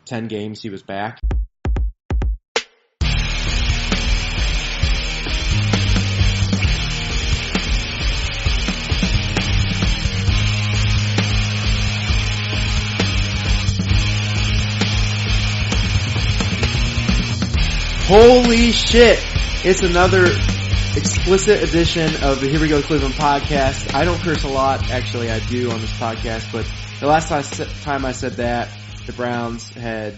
10 games he was back. Holy shit! It's another explicit edition of the Here We Go Cleveland podcast. I don't curse a lot. Actually, I do on this podcast, but the last time I said that, the Browns had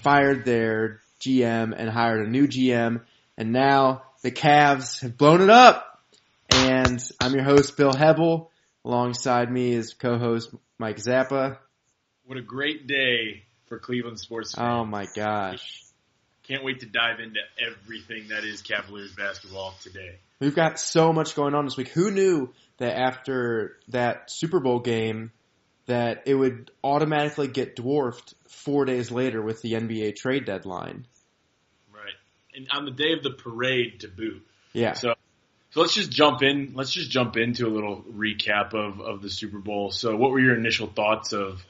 fired their GM and hired a new GM, and now the Cavs have blown it up. And I'm your host, Bill Hebel. Alongside me is co-host Mike Zappa. What a great day for Cleveland sports fans. Oh my gosh. Can't wait to dive into everything that is Cavaliers basketball today. We've got so much going on this week. Who knew that after that Super Bowl game that it would automatically get dwarfed 4 days later with the NBA trade deadline? Right. And on the day of the parade to boot. Yeah. So let's just jump in. Let's just jump into a little recap of the Super Bowl. So what were your initial thoughts of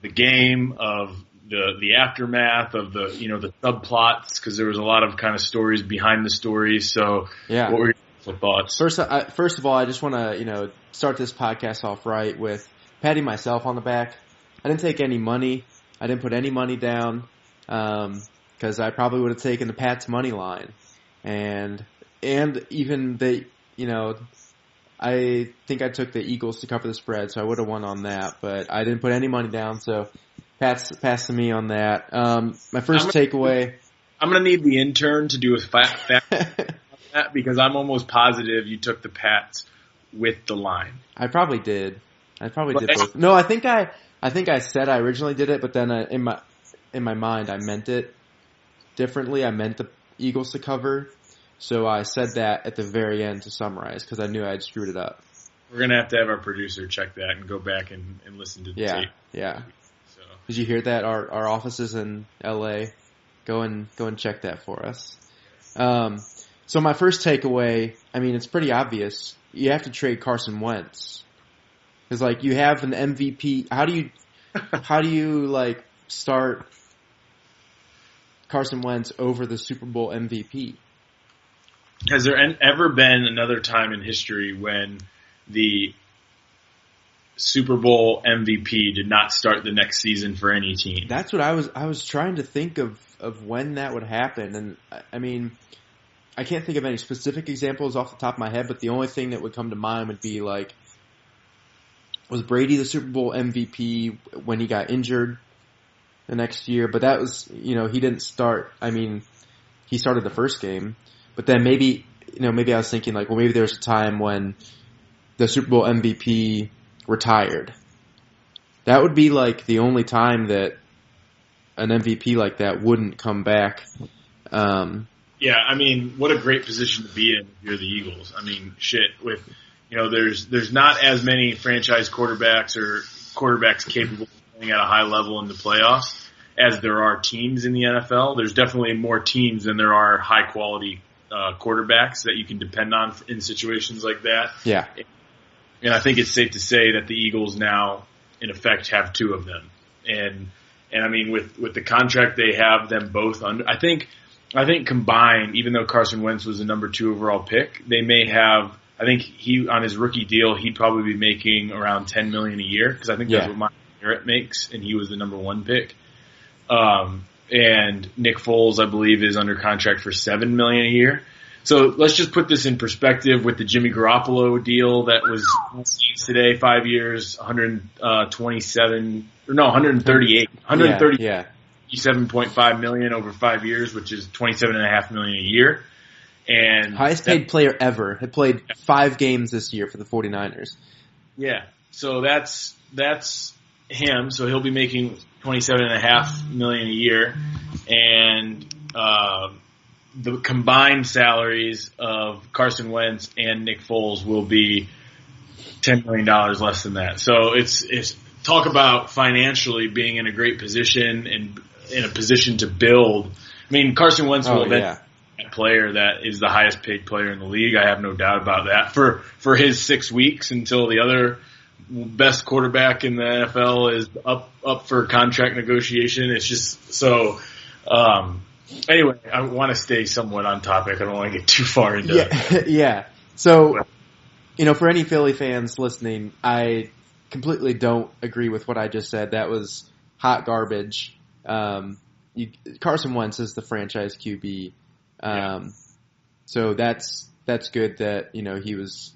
the game, of the aftermath, of the subplots, because there was a lot of kind of stories behind the stories. So yeah. What were your thoughts? First of all, I just want to start this podcast off right with patting myself on the back. I didn't take any money. I didn't put any money down because I probably would have taken the Pats money line, and even I think I took the Eagles to cover the spread, so I would have won on that. But I didn't put any money down, so pass to me on that. My first takeaway. I'm going to need the intern to do a fact on that because I'm almost positive you took the Pats with the line. I probably did. Did both. No, I think I said I originally did it, but then in my mind I meant it differently. I meant the Eagles to cover, so I said that at the very end to summarize because I knew I'd screwed it up. We're going to have our producer check that and go back and listen to the tape. Yeah. Did you hear that? Our offices in LA, go and check that for us. So my first takeaway, it's pretty obvious. You have to trade Carson Wentz because you have an MVP. How do you start Carson Wentz over the Super Bowl MVP? Has there ever been another time in history when the Super Bowl MVP did not start the next season for any team? That's what I was trying to think of when that would happen. And I can't think of any specific examples off the top of my head, but the only thing that would come to mind would be was Brady the Super Bowl MVP when he got injured the next year? But that was, he didn't start. He started the first game, but then maybe I was thinking maybe there was a time when the Super Bowl MVP retired. That would be the only time that an MVP like that wouldn't come back. Yeah, what a great position to be in if you're the Eagles. With there's not as many franchise quarterbacks or quarterbacks capable of playing at a high level in the playoffs as there are teams in the NFL. There's definitely more teams than there are high quality quarterbacks that you can depend on in situations like that. Yeah. And I think it's safe to say that the Eagles now, in effect, have two of them. And with the contract they have them both under, I think combined, even though Carson Wentz was the number 2 overall pick, they may have, I think he, on his rookie deal, he'd probably be making around $10 million a year, because I think that's what Myles Garrett makes, and he was the number 1 pick. And Nick Foles, I believe, is under contract for $7 million a year. So let's just put this in perspective with the Jimmy Garoppolo deal that was today, 5 years, 137.5 million over 5 years, which is $27.5 million a year. And highest paid player ever. Had played 5 games this year for the 49ers. Yeah. So that's him. So he'll be making $27.5 million a year. And, the combined salaries of Carson Wentz and Nick Foles will be $10 million less than that. So it's talk about financially being in a great position and in a position to build. Carson Wentz will eventually be a player that is the highest paid player in the league. I have no doubt about that for his 6 weeks until the other best quarterback in the NFL is up for contract negotiation. It's just so. Anyway, I want to stay somewhat on topic. I don't want to get too far into it. Yeah. So, for any Philly fans listening, I completely don't agree with what I just said. That was hot garbage. Carson Wentz is the franchise QB. So that's good that, he was.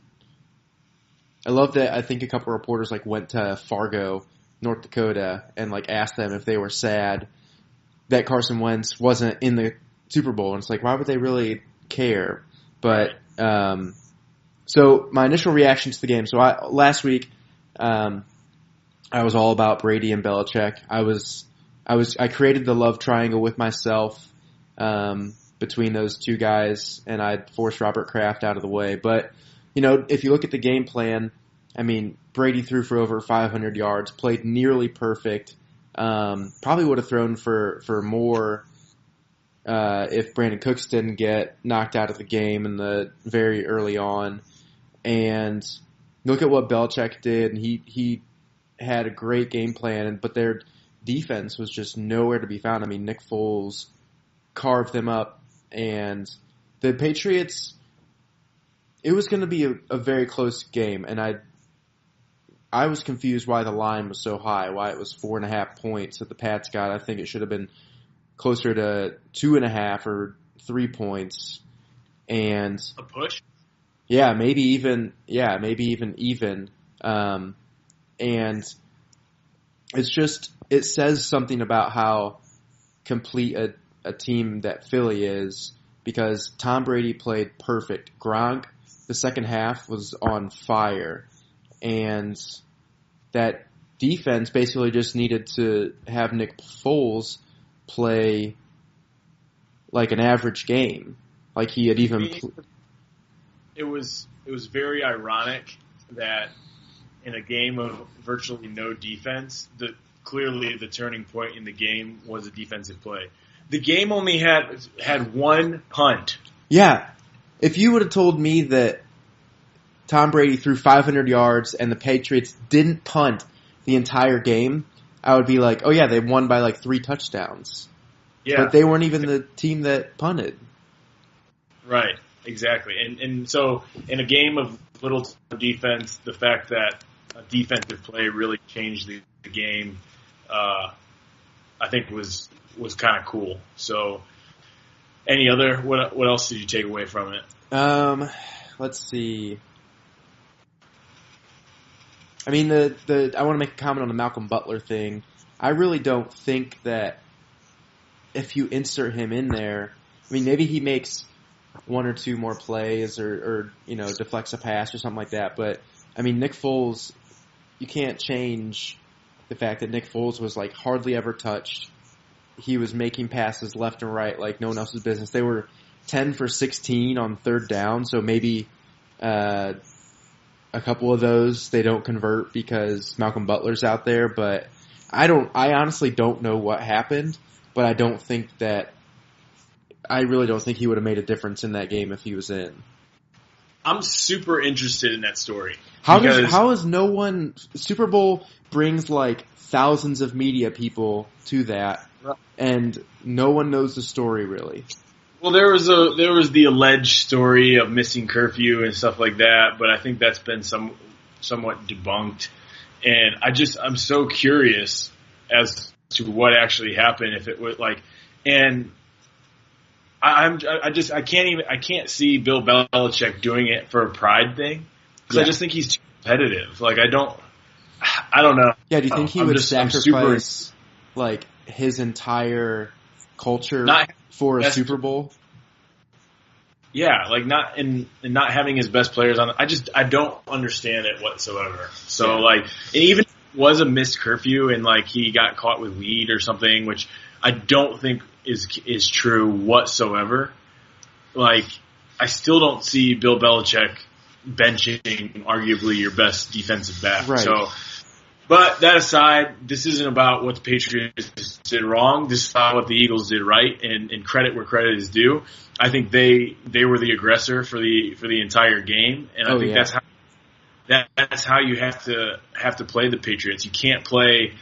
I love that. I think a couple of reporters went to Fargo, North Dakota, and asked them if they were sad that Carson Wentz wasn't in the Super Bowl. And it's why would they really care? But, so my initial reaction to the game. So last week, I was all about Brady and Belichick. I created the love triangle with myself, between those two guys, and I'd forced Robert Kraft out of the way. But, if you look at the game plan, Brady threw for over 500 yards, played nearly perfect. Probably would have thrown for more if Brandon Cooks didn't get knocked out of the game in the very early on. And look at what Belichick did, and he had a great game plan, but their defense was just nowhere to be found. Nick Foles carved them up, and the Patriots, it was going to be a very close game, and I was confused why the line was so high, why it was 4.5 points that the Pats got. I think it should have been closer to 2.5 or 3 points. And a push? Yeah, maybe even even. And it says something about how complete a team that Philly is, because Tom Brady played perfect. Gronk, the second half, was on fire. And that defense basically just needed to have Nick Foles play like an average game. Like he had even... It was very ironic that in a game of virtually no defense, clearly the turning point in the game was a defensive play. The game only had one punt. Yeah. If you would have told me that Tom Brady threw 500 yards and the Patriots didn't punt the entire game, I would be like, oh yeah, they won by 3 touchdowns. Yeah. But they weren't even the team that punted. Right, exactly. And so in a game of little defense, the fact that a defensive play really changed the game, I think was kind of cool. So any other, what else did you take away from it? Let's see. I want to make a comment on the Malcolm Butler thing. I really don't think that if you insert him in there, maybe he makes 1 or 2 more plays or deflects a pass or something like that. But Nick Foles, you can't change the fact that Nick Foles was hardly ever touched. He was making passes left and right like no one else's business. They were 10 for 16 on third down, so maybe a couple of those they don't convert because Malcolm Butler's out there, but I honestly don't know what happened, but I really don't think he would have made a difference in that game if he was in. I'm super interested in that story. How is no one... Super Bowl brings thousands of media people to that, and no one knows the story really. Well, there was the alleged story of missing curfew and stuff like that, but I think that's been somewhat debunked. And I'm so curious as to what actually happened. If it was and I can't see Bill Belichick doing it for a pride thing, because I just think he's too competitive. I don't know. Yeah, do you think he would sacrifice his entire culture for a Super Bowl? Yeah, not having his best players on. I don't understand it whatsoever. So and even if it was a missed curfew and he got caught with weed or something, which I don't think is true whatsoever. I still don't see Bill Belichick benching arguably your best defensive back. Right. So, but that aside, this isn't about what the Patriots did wrong. This is about what the Eagles did right, and credit where credit is due. I think they were the aggressor for the entire game, and I think that's how you have to play the Patriots. You can't play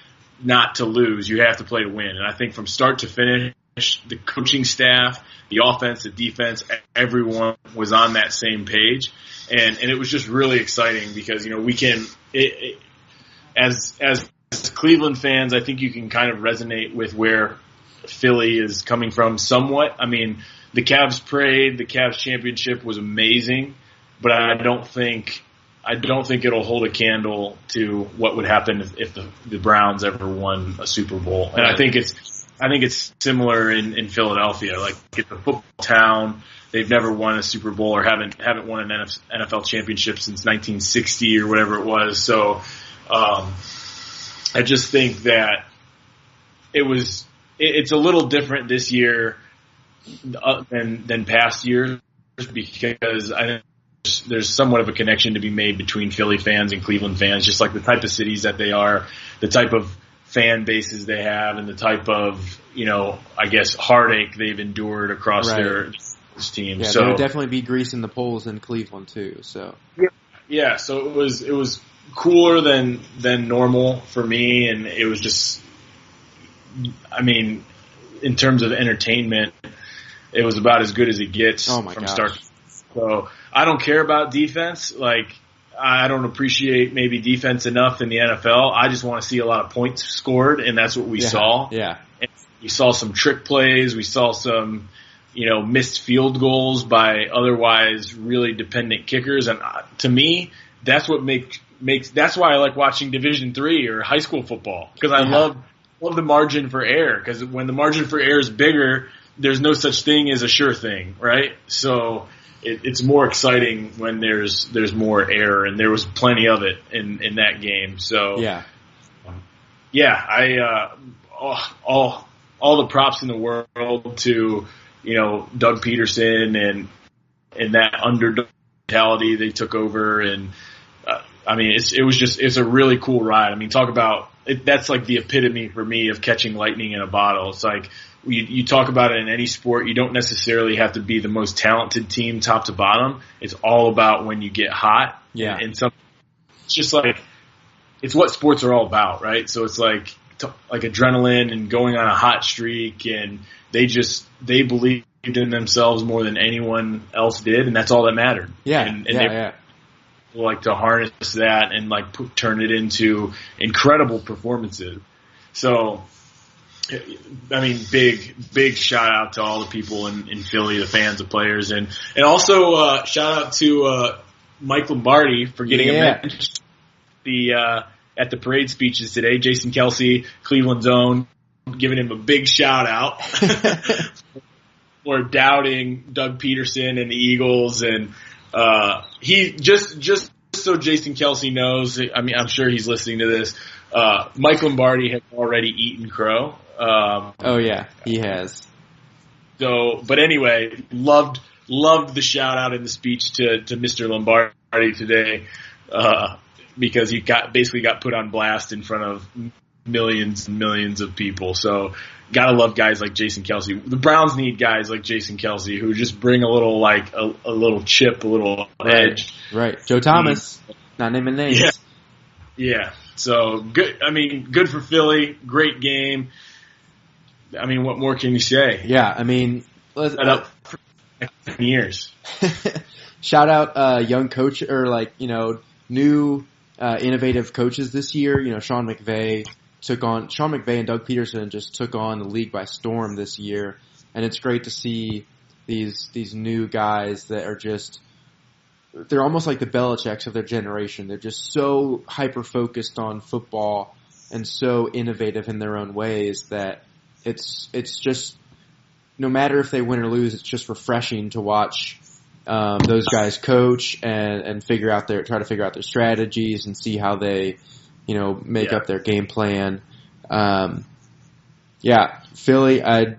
not to lose. You have to play to win. And I think from start to finish, the coaching staff, the offense, the defense, everyone was on that same page. And it was just really exciting because, we can, as Cleveland fans, I think you can kind of resonate with where Philly is coming from somewhat. I mean, the Cavs parade, the Cavs championship was amazing, but I don't think it'll hold a candle to what would happen if the Browns ever won a Super Bowl. And I think it's similar in Philadelphia. Like, it's a football town. They've never won a Super Bowl or haven't won an NFL championship since 1960 or whatever it was. So I just think that it's a little different this year than past years because I think there's somewhat of a connection to be made between Philly fans and Cleveland fans, just like the type of cities that they are, the type of fan bases they have, and the type of, I guess, heartache they've endured across their team. Yeah, so there would definitely be grease in the polls in Cleveland too. So yeah, so it was cooler than normal for me, and it was just, I mean, in terms of entertainment, it was about as good as it gets from start. So I don't care about defense. Like, I don't appreciate maybe defense enough in the NFL. I just want to see a lot of points scored, and that's what we saw. Yeah. And we saw some trick plays. We saw some, missed field goals by otherwise really dependent kickers. And to me, that's what that's why I like watching Division III or high school football, because I love the margin for error. Because when the margin for error is bigger, there's no such thing as a sure thing, right? So it's more exciting when there's more error, and there was plenty of it in that game. So all the props in the world to Doug Peterson and that underdog mentality they took over, and I mean it's a really cool ride. I mean, talk about it, that's like the epitome for me of catching lightning in a bottle. It's like, you talk about it in any sport, you don't necessarily have to be the most talented team top to bottom. It's all about when you get hot. Yeah. And it's just like, it's what sports are all about, right? So it's like adrenaline and going on a hot streak, and they believed in themselves more than anyone else did, and that's all that mattered. Yeah. And they like to harness that and turn it into incredible performances. So, I mean, big shout out to all the people in Philly, the fans, the players, and also shout out to Mike Lombardi for getting a mention at the parade speeches today. Jason Kelsey, Cleveland's own, giving him a big shout out for doubting Doug Peterson and the Eagles, and he just so Jason Kelsey knows. I mean, I'm sure he's listening to this. Mike Lombardi has already eaten crow. Oh yeah, he has. So, but anyway, loved the shout out in the speech to Mr. Lombardi today, because he basically got put on blast in front of millions and millions of people. So, gotta love guys like Jason Kelsey. The Browns need guys like Jason Kelsey who just bring a little a little chip, a little edge. Right, Joe Thomas, not naming names. Yeah. So good. I mean, good for Philly. Great game. I mean, what more can you say? Yeah, I mean, up for 10 years. Shout out young coach or new innovative coaches this year. Sean McVay and Doug Peterson just took on the league by storm this year, and it's great to see these new guys that are just, they're almost like the Belichicks of their generation. They're just so hyper-focused on football and so innovative in their own ways that it's just, no matter if they win or lose, it's just refreshing to watch those guys coach and try to figure out their strategies and see how they, make up their game plan. Philly, I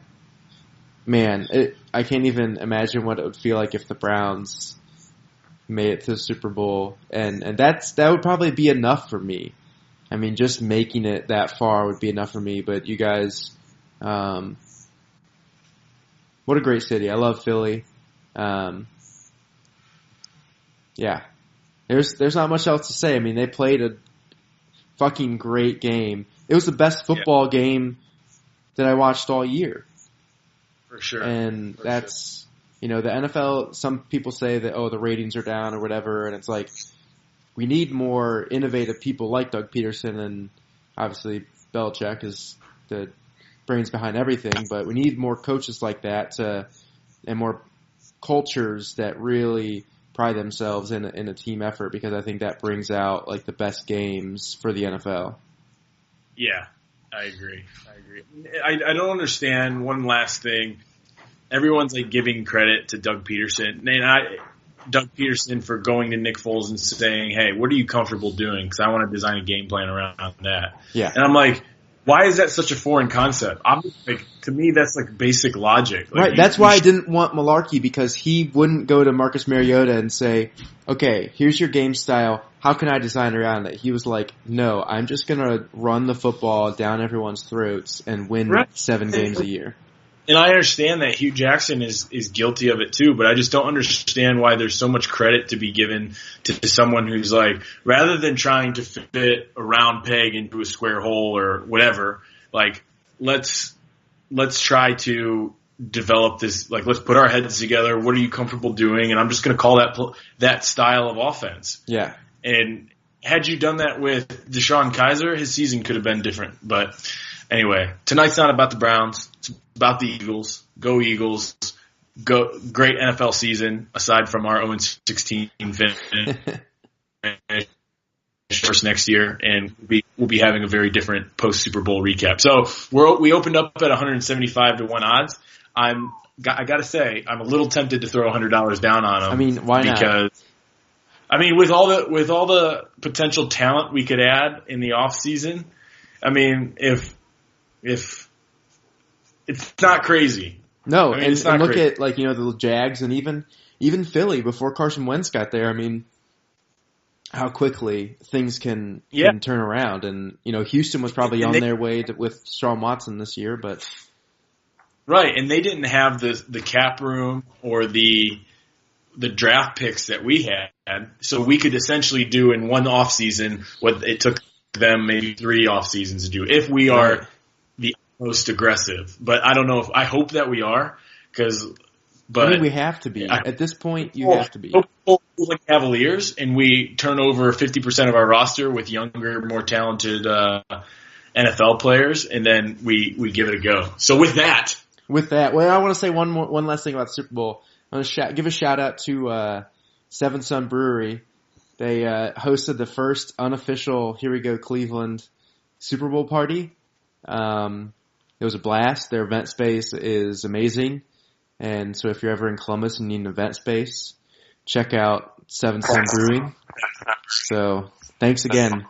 can't even imagine what it would feel like if the Browns made it to the Super Bowl, and that would probably be enough for me. I mean, just making it that far would be enough for me. But you guys, what a great city! I love Philly. There's not much else to say. I mean, they played a fucking great game. It was the best football game that I watched all year. For sure. And that's, the NFL, some people say that, the ratings are down or whatever, and it's like, we need more innovative people like Doug Peterson, and obviously Belichick is the brains behind everything, but we need more coaches like that and more cultures that really pride themselves in a team effort, because I think that brings out like the best games for the NFL. Yeah, I agree. I don't understand one last thing. Everyone's like giving credit to Doug Peterson. Doug Peterson for going to Nick Foles and saying, "Hey, what are you comfortable doing? Because I want to design a game plan around that." Yeah. And I'm like, why is that such a foreign concept? To me, that's like basic logic. Like, right. That's why I didn't want Mularkey, because he wouldn't go to Marcus Mariota and say, "Okay, here's your game style. How can I design around it?" He was like, "No, I'm just gonna run the football down everyone's throats and win 7 games a year." And I understand that Hugh Jackson is guilty of it too, but I just don't understand why there's so much credit to be given to someone who's like, rather than trying to fit a round peg into a square hole or whatever, like let's try to develop this, like let's put our heads together. What are you comfortable doing? And I'm just going to call that style of offense. Yeah. And had you done that with Deshaun Kaiser, his season could have been different. But anyway, tonight's not about the Browns. It's about the Eagles. Go Eagles. Go great NFL season aside from our 0-16 finish first next year, and we'll be having a very different post Super Bowl recap. So we opened up at 175 to 1 odds. I got to say, I'm a little tempted to throw $100 down on them. I mean, why not? Because with all the potential talent we could add in the off season, I mean, if it's not crazy. No, I mean, and look crazy. at the Jags and even Philly before Carson Wentz got there. I mean, how quickly things can turn around, and Houston was probably on their way with Deshaun Watson this year, but right, and they didn't have the cap room or the draft picks that we had, so we could essentially do in one off season what it took them maybe 3 off seasons to do if we are the most aggressive. But I don't know I hope that we are, but I mean, we have to be. At this point, you have to be. Like Cavaliers, and we turn over 50% of our roster with younger, more talented NFL players, and then we give it a go. So with that, well, I want to say one last thing about the Super Bowl. I want to give a shout out to Seven Sun Brewery. They hosted the first unofficial Here We Go Cleveland Super Bowl party. It was a blast. Their event space is amazing. And so if you're ever in Columbus and need an event space, check out Seven Sun Brewing. So thanks again.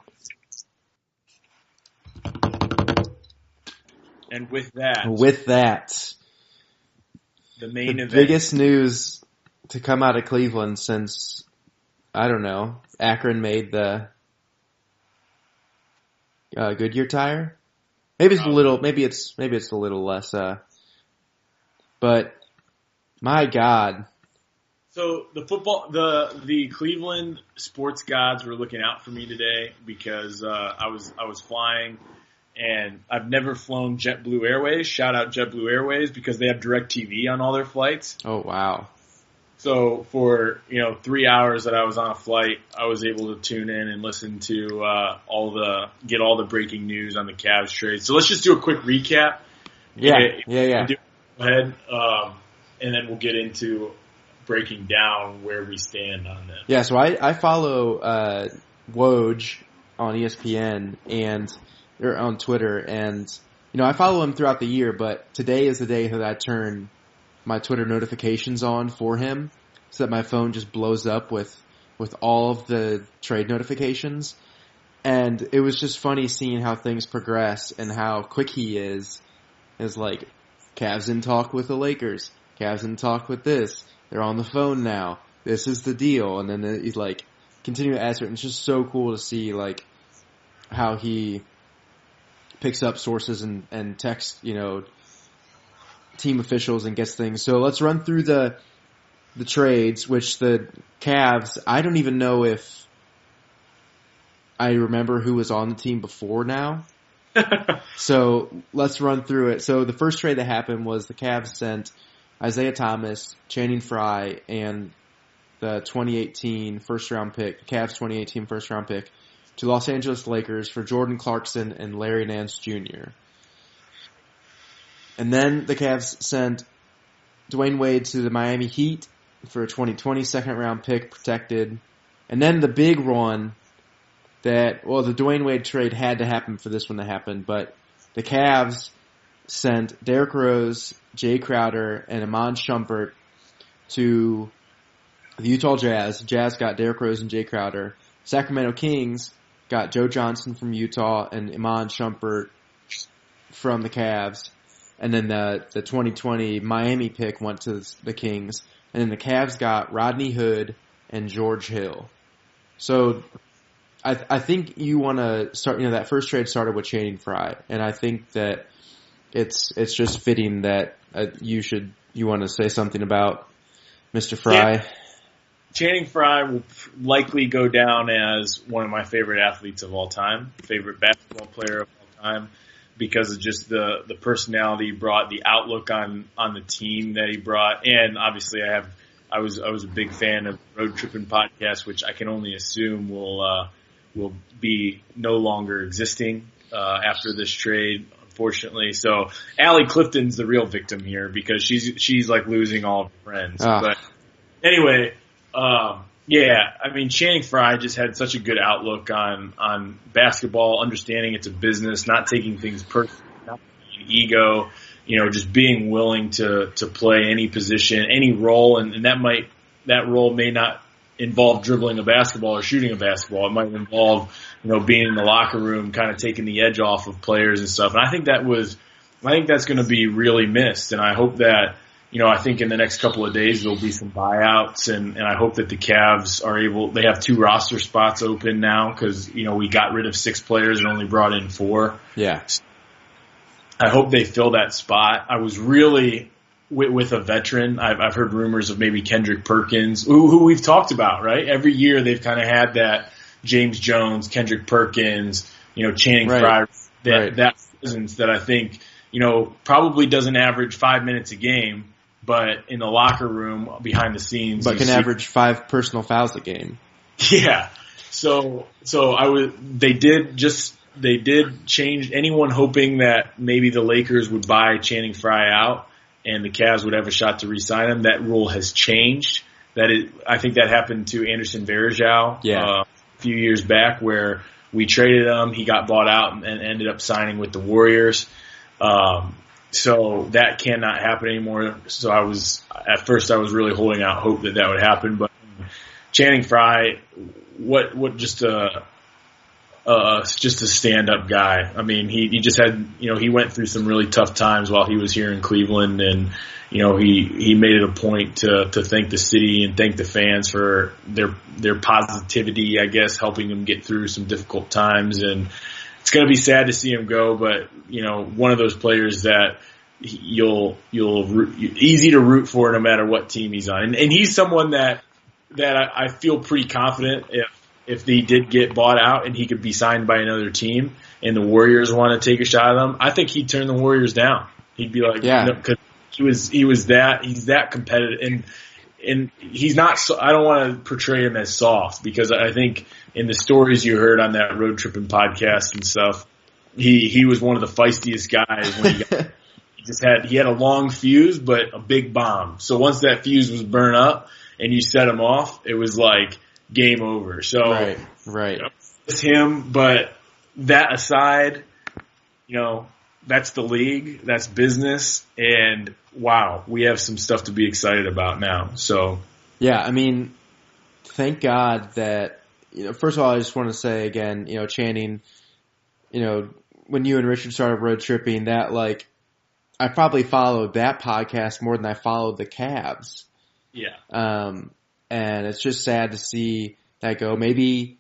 And with that, the main event. Biggest news to come out of Cleveland since, I don't know, Akron made the Goodyear tire. Maybe it's a little less. But my God. So the Cleveland sports gods were looking out for me today because I was flying, and I've never flown JetBlue Airways. Shout out JetBlue Airways, because they have DirecTV on all their flights. Oh wow! So for 3 hours that I was on a flight, I was able to tune in and listen to get all the breaking news on the Cavs trade. So let's just do a quick recap. Yeah. Go ahead, and then we'll get into breaking down where we stand on this. Yeah, so I follow Woj on ESPN or on Twitter, and I follow him throughout the year, but today is the day that I turn my Twitter notifications on for him, so that my phone just blows up with all of the trade notifications. And it was just funny seeing how things progress and how quick he is. It's like, Cavs in talk with the Lakers. Cavs in talk with this. They're on the phone now. This is the deal. And then he's like, continue to answer it. And it's just so cool to see like how he picks up sources and texts, team officials and gets things. So let's run through the the trades, which the Cavs, I don't even know if I remember who was on the team before now. So let's run through it. So the first trade that happened was the Cavs sent Isaiah Thomas, Channing Frye, and the 2018 first round pick, the Cavs 2018 first round pick, to Los Angeles Lakers for Jordan Clarkson and Larry Nance Jr. And then the Cavs sent Dwayne Wade to the Miami Heat for a 2020 second round pick protected. And then the big one the Dwayne Wade trade had to happen for this one to happen, but the Cavs sent Derrick Rose, Jay Crowder, and Iman Shumpert to the Utah Jazz. Jazz got Derrick Rose and Jay Crowder. Sacramento Kings got Joe Johnson from Utah and Iman Shumpert from the Cavs. And then the 2020 Miami pick went to the Kings. And then the Cavs got Rodney Hood and George Hill. So I think you want to start, that first trade started with Channing Frye. And I think that it's just fitting that you want to say something about Mr. Frye. Yeah. Channing Frye will likely go down as one of my favorite athletes of all time, favorite basketball player of all time, because of just the personality he brought, the outlook on the team that he brought, and obviously I was a big fan of Road Trippin' Podcast, which I can only assume will be no longer existing after this trade, unfortunately. So Allie Clifton's the real victim here because she's like losing all of her friends. But anyway. Channing Frye just had such a good outlook on basketball, understanding it's a business, not taking things personally, not being ego, just being willing to play any position, any role, and that role may not involve dribbling a basketball or shooting a basketball. It might involve, being in the locker room, kind of taking the edge off of players and stuff. And I think that's going to be really missed, and I hope that, I think in the next couple of days there'll be some buyouts, and I hope that the Cavs they have 2 roster spots open now because, we got rid of 6 players and only brought in 4. Yeah. I hope they fill that spot. I was really with a veteran. I've heard rumors of maybe Kendrick Perkins, who we've talked about, right? Every year they've kind of had that James Jones, Kendrick Perkins, Channing Frye, that presence that I think, probably doesn't average 5 minutes a game, but in the locker room, behind the scenes, but can average 5 personal fouls a game. Yeah. So they did change. Anyone hoping that maybe the Lakers would buy Channing Frye out and the Cavs would have a shot to re-sign him, that rule has changed. I think that happened to Anderson Varejao a few years back, where we traded him, he got bought out and ended up signing with the Warriors. So that cannot happen anymore. So at first I was really holding out hope that would happen, but Channing Frye, just a stand-up guy. I mean, he just had, he went through some really tough times while he was here in Cleveland, and, he made it a point to thank the city and thank the fans for their positivity, I guess, helping him get through some difficult times. And it's going to be sad to see him go, but, one of those players that easy to root for no matter what team he's on. And he's someone that I feel pretty confident if he did get bought out and he could be signed by another team and the Warriors want to take a shot at him, I think he'd turn the Warriors down. He'd be like, because he's that competitive, and he's not. I don't want to portray him as soft, because I think in the stories you heard on that Road Trippin' Podcast and stuff, he was one of the feistiest guys when he had a long fuse but a big bomb. So once that fuse was burned up and you set him off, it was like game over. So right. It's him, but that aside, that's the league, that's business, and wow, we have some stuff to be excited about now. So yeah, I mean, thank God that, first of all, I just want to say again, Channing, when you and Richard started Road Tripping, that I probably followed that podcast more than I followed the Cavs. Yeah. And it's just sad to see that go. Maybe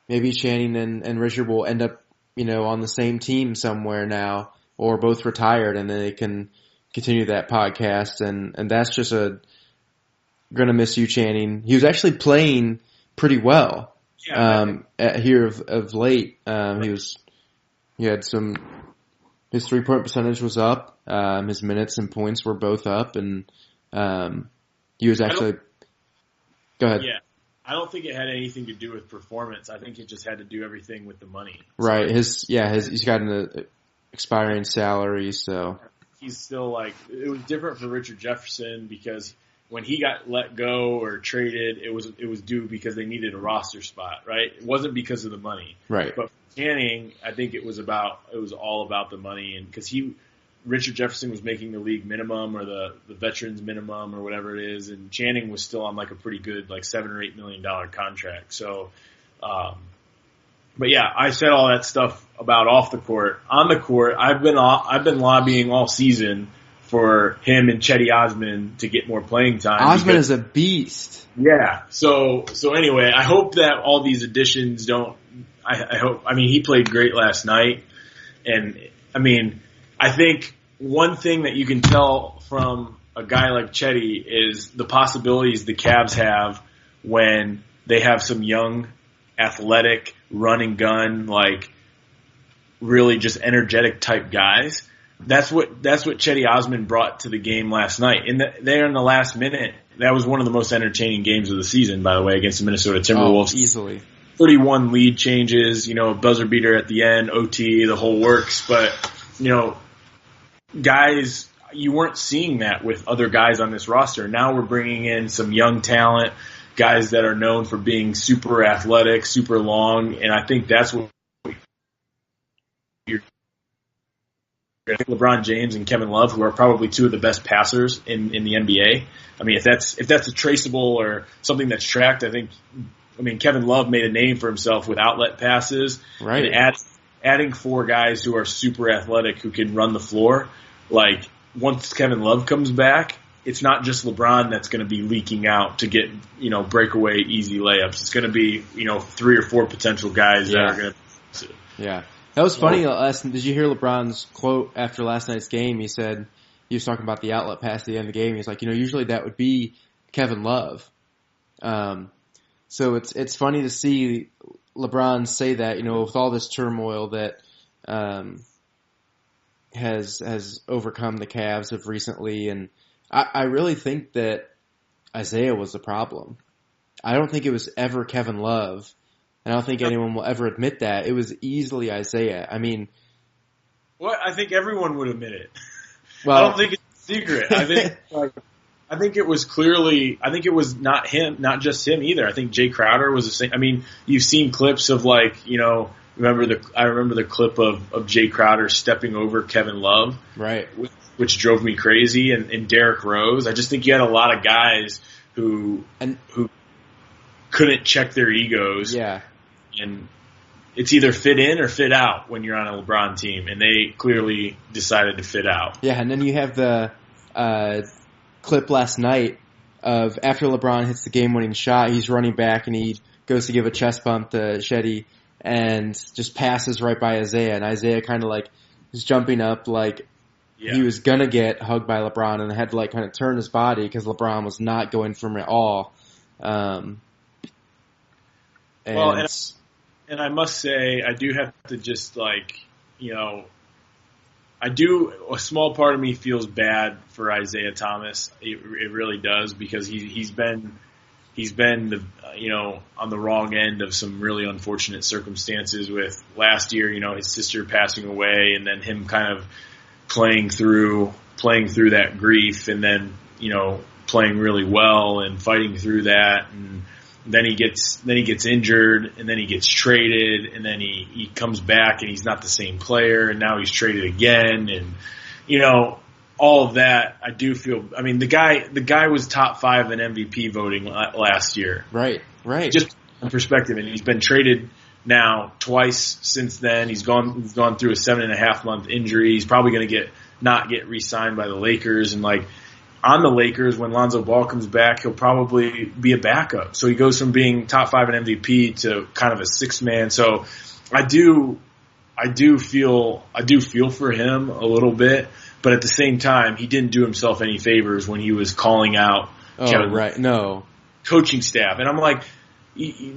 Channing and Richard will end up, on the same team somewhere now, or both retired, and then they can continue that podcast. And that's just gonna miss you, Channing. He was actually playing pretty well. Yeah, Here of late, he had some. His 3-point percentage was up. His minutes and points were both up, and he was actually. Go ahead. Yeah, I don't think it had anything to do with performance. I think it just had to do everything with the money. Right. He's got an expiring salary, so he's still like, it was different for Richard Jefferson because when he got let go or traded, it was due because they needed a roster spot, right? It wasn't because of the money. Right. But for Channing, I think it was all about the money, and because Richard Jefferson was making the league minimum or the veterans minimum or whatever it is, and Channing was still on like a pretty good like $7 or $8 million contract. So, but yeah, I said all that stuff about off the court. On the court, I've been lobbying all season for him and Cedi Osman to get more playing time. Osman is a beast. Yeah. So anyway, I hope that all these additions don't. I mean, he played great last night, and I mean, I think one thing that you can tell from a guy like Cedi is the possibilities the Cavs have when they have some young, athletic, run and gun, like really just energetic type guys. That's what Cedi Osman brought to the game last night. There in the last minute, that was one of the most entertaining games of the season, by the way, against the Minnesota Timberwolves. Oh, easily. 31 lead changes, buzzer beater at the end, OT, the whole works. But, guys, you weren't seeing that with other guys on this roster. Now we're bringing in some young talent, guys that are known for being super athletic, super long, and I think that's what LeBron James and Kevin Love, who are probably two of the best passers in the NBA. I mean, if that's a traceable or something that's tracked, I mean, Kevin Love made a name for himself with outlet passes. Right. And adding 4 guys who are super athletic who can run the floor, like once Kevin Love comes back, it's not just LeBron that's going to be leaking out to get, breakaway easy layups. It's going to be, 3 or 4 potential guys that are going to. Yeah. That was funny. Did you hear LeBron's quote after last night's game? He said, he was talking about the outlet pass at the end of the game. He's like, usually that would be Kevin Love. So it's funny to see LeBron say that, with all this turmoil that has overcome the Cavs of recently, and I really think that Isaiah was the problem. I don't think it was ever Kevin Love, and I don't think anyone will ever admit that. It was easily Isaiah. I mean, well, I think everyone would admit it. Well, I don't think it's a secret. I think it was clearly. I think it was not him, not just him either. I think Jay Crowder was the same. I mean, you've seen clips of I remember the clip of Jay Crowder stepping over Kevin Love, right, which drove me crazy, and Derrick Rose. I just think you had a lot of guys who couldn't check their egos. Yeah, and it's either fit in or fit out when you're on a LeBron team, and they clearly decided to fit out. Yeah, and then you have the clip last night of after LeBron hits the game-winning shot, he's running back and he goes to give a chest bump to Cedi and just passes right by Isaiah, and Isaiah kind of is jumping up he was gonna get hugged by LeBron and had to kind of turn his body because LeBron was not going for him at all. And I must say, I do have to just a small part of me feels bad for Isaiah Thomas. It really does, because he's been on the wrong end of some really unfortunate circumstances with last year, his sister passing away and then him kind of playing through that grief and then, playing really well and fighting through that, and then he gets injured, and then he gets traded, and then he comes back and he's not the same player, and now he's traded again, and all of that. I do feel. I mean, the guy was top 5 in MVP voting last year. Right. Just in perspective, and he's been traded now twice since then. He's gone through a 7.5 month injury. He's probably going to not get re-signed by the Lakers, and on the Lakers, when Lonzo Ball comes back, he'll probably be a backup. So he goes from being top 5 in MVP to kind of a 6-man. So I do feel for him a little bit, but at the same time, he didn't do himself any favors when he was calling out Oh, Kevin right. No. coaching staff. And I'm like,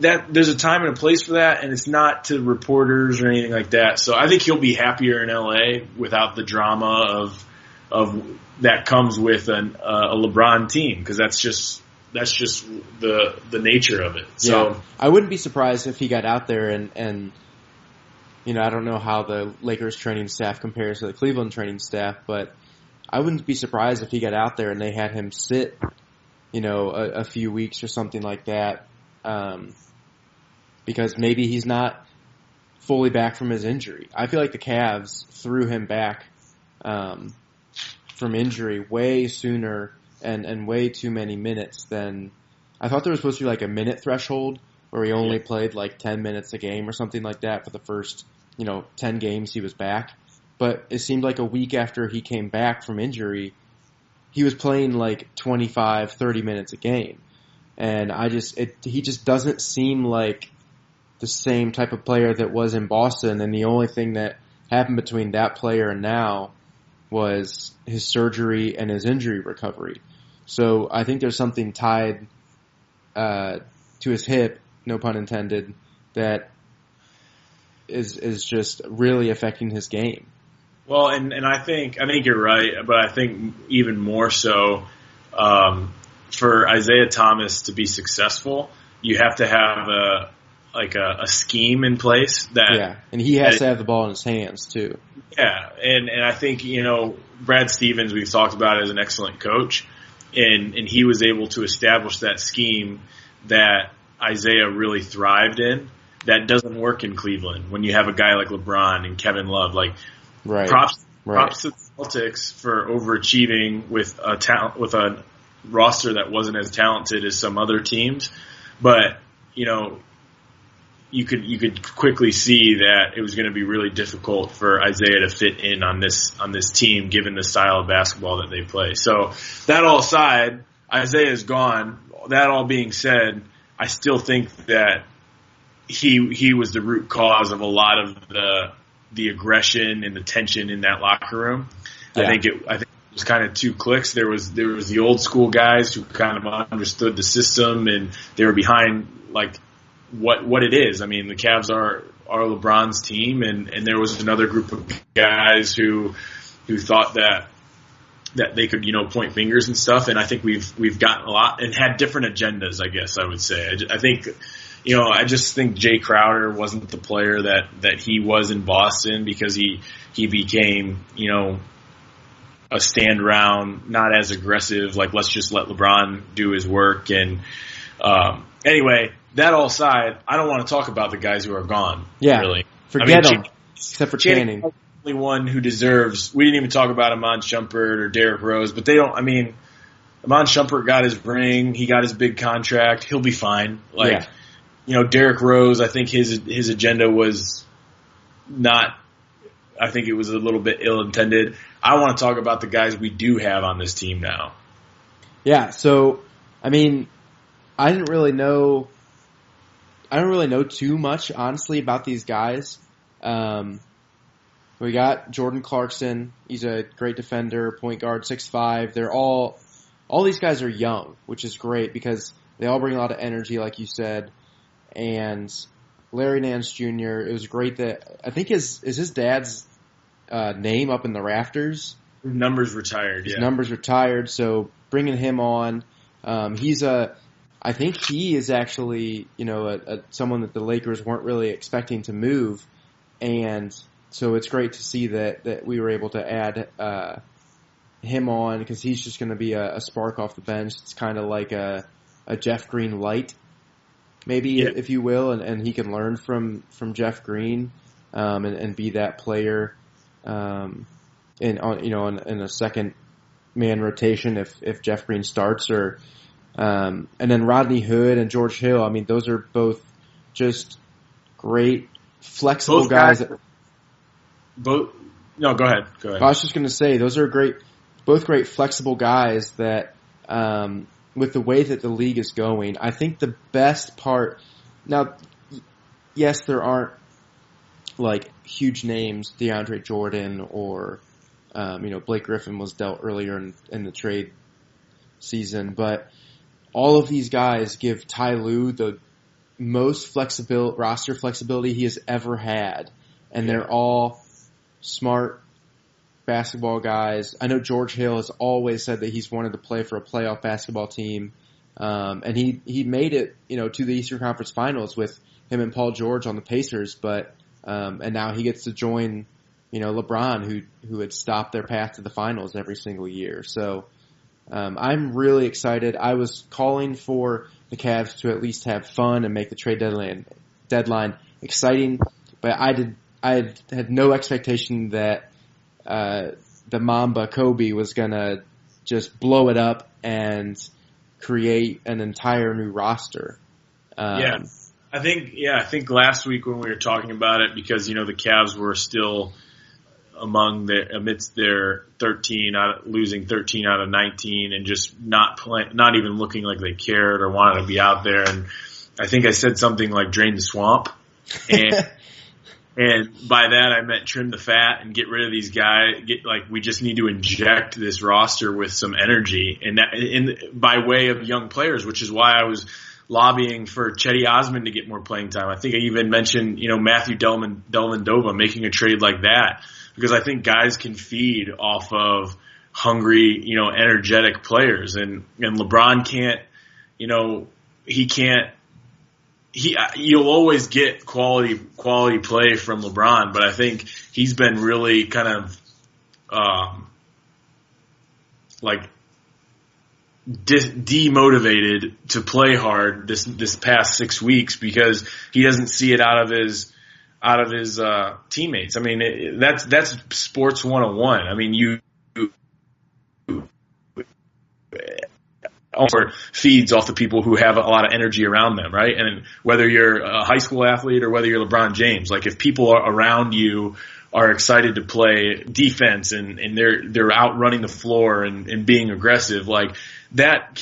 that there's a time and a place for that, and it's not to reporters or anything like that. So I think he'll be happier in LA without the drama of that comes with a LeBron team, because that's just the nature of it. So yeah. I wouldn't be surprised if he got out there and I don't know how the Lakers training staff compares to the Cleveland training staff, but I wouldn't be surprised if he got out there and they had him sit, a few weeks or something like that. Because maybe he's not fully back from his injury. I feel like the Cavs threw him back from injury way sooner and way too many minutes than I thought there was supposed to be like a minute threshold where he only played like 10 minutes a game or something like that for the first 10 games he was back. But it seemed like a week after he came back from injury, he was playing like 25, 30 minutes a game. And he just doesn't seem like the same type of player that was in Boston. And the only thing that happened between that player and now was his surgery and his injury recovery. So I think there's something tied to his hip, no pun intended, that is just really affecting his game. Well, and I think you're right, but I think even more so, for Isaiah Thomas to be successful, you have to have a scheme in place that and he has to have the ball in his hands too. Yeah, and I think Brad Stevens, we've talked about as an excellent coach, and he was able to establish that scheme that Isaiah really thrived in. That doesn't work in Cleveland when you have a guy like LeBron and Kevin Love. Like, props to the Celtics for overachieving with a roster that wasn't as talented as some other teams, but you could quickly see that it was going to be really difficult for Isaiah to fit in on this team given the style of basketball that they play. So that all aside, Isaiah is gone. That all being said, I still think that he was the root cause of a lot of the aggression and the tension in that locker room. Yeah. I think it was kind of two cliques. There was the old school guys who kind of understood the system and they were behind like what it is. I mean, the Cavs are LeBron's team, and there was another group of guys who thought that they could point fingers and stuff. And I think we've gotten a lot and had different agendas, I guess I would say. I think I just think Jay Crowder wasn't the player that he was in Boston because he became a stand around, not as aggressive, like let's just let LeBron do his work. And anyway, that all aside, I don't want to talk about the guys who are gone. Yeah, really. Forget them, except for Channing. The only one who deserves. We didn't even talk about Iman Shumpert or Derrick Rose, but they don't. I mean, Iman Shumpert got his ring. He got his big contract. He'll be fine. Derrick Rose, I think his agenda was not. I think it was a little bit ill-intended. I want to talk about the guys we do have on this team now. Yeah. So, I mean, I don't really know too much, honestly, about these guys. We got Jordan Clarkson. He's a great defender, point guard, 6'5". They're all these guys are young, which is great because they all bring a lot of energy, like you said. And Larry Nance Jr., it was great that I think is his dad's name up in the rafters. His number's retired. His number's retired, so bringing him on, I think he is actually, someone that the Lakers weren't really expecting to move, and so it's great to see that we were able to add him on because he's just going to be a spark off the bench. It's kind of like a Jeff Green light, maybe, if you will, and he can learn from Jeff Green and be that player in a second man rotation if Jeff Green starts or. And then Rodney Hood and George Hill, I mean, those are both just great, flexible guys. No, go ahead. I was just going to say, those are both great flexible guys that, with the way that the league is going, I think the best part, now, yes, there aren't like huge names, DeAndre Jordan or, Blake Griffin was dealt earlier in the trade season, but all of these guys give Ty Lue the most roster flexibility he has ever had, and they're all smart basketball guys. I know George Hill has always said that he's wanted to play for a playoff basketball team, and he made it, to the Eastern Conference Finals with him and Paul George on the Pacers, but and now he gets to join, LeBron, who had stopped their path to the finals every single year. So I'm really excited. I was calling for the Cavs to at least have fun and make the trade deadline exciting, but I had no expectation that the Mamba Kobe was gonna just blow it up and create an entire new roster. I think last week when we were talking about it, because the Cavs were still amidst their losing 13 out of 19 and just not even looking like they cared or wanted to be out there. And I think I said something like drain the swamp. And and by that I meant trim the fat and get rid of these guys. We just need to inject this roster with some energy, and by way of young players, which is why I was lobbying for Cedi Osman to get more playing time. I think I even mentioned, Matthew Dellavedova making a trade like that, because I think guys can feed off of hungry, energetic players, and LeBron can't, you'll always get quality play from LeBron, but I think he's been really kind of, demotivated to play hard this past 6 weeks because he doesn't see it out of his teammates. I mean, that's sports 101. I mean, feeds off the people who have a lot of energy around them, right? And whether you're a high school athlete or whether you're LeBron James, if people around you are excited to play defense and they're out running the floor and being aggressive, that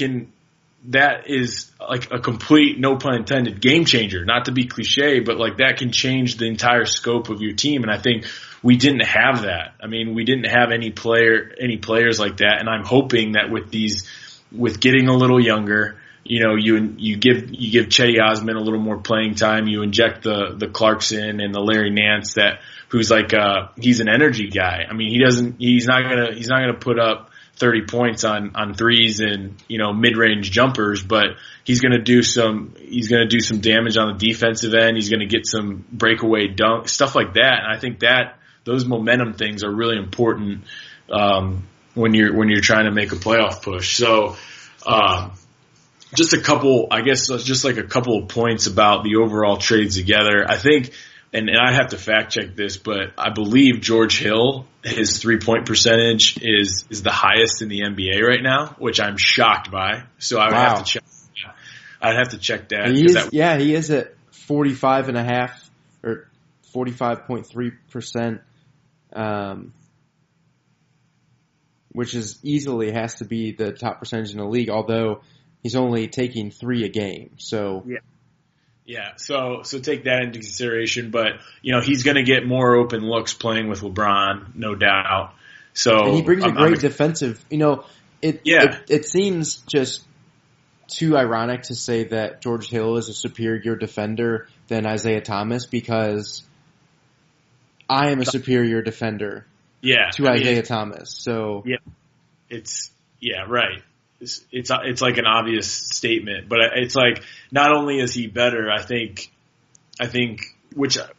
is a complete, no pun intended, game changer. Not to be cliche, but that can change the entire scope of your team. And I think we didn't have that. I mean, we didn't have any players like that. And I'm hoping that with getting a little younger, you give Cedi Osman a little more playing time. You inject the Clarkson and the Larry Nance who's he's an energy guy. I mean, he's not gonna put up 30 points on threes and mid-range jumpers, but he's gonna do some damage on the defensive end. He's gonna get some breakaway dunk stuff like that. And I think that those momentum things are really important when you're trying to make a playoff push. So just a couple of points about the overall trades together. I think, and I have to fact check this, but I believe George Hill, his 3-point percentage is the highest in the NBA right now, which I'm shocked by. So I would have to check. I'd have to check that. He is at 45.5 or 45.3%, which is easily has to be the top percentage in the league, although he's only taking 3 a game. So yeah. So take that into consideration. But he's going to get more open looks playing with LeBron, no doubt. So and he brings a great defensive. It seems just too ironic to say that George Hill is a superior defender than Isaiah Thomas, because I am a superior defender. To Isaiah Thomas. So it's right. It's like an obvious statement, but it's not only is he better, I think which I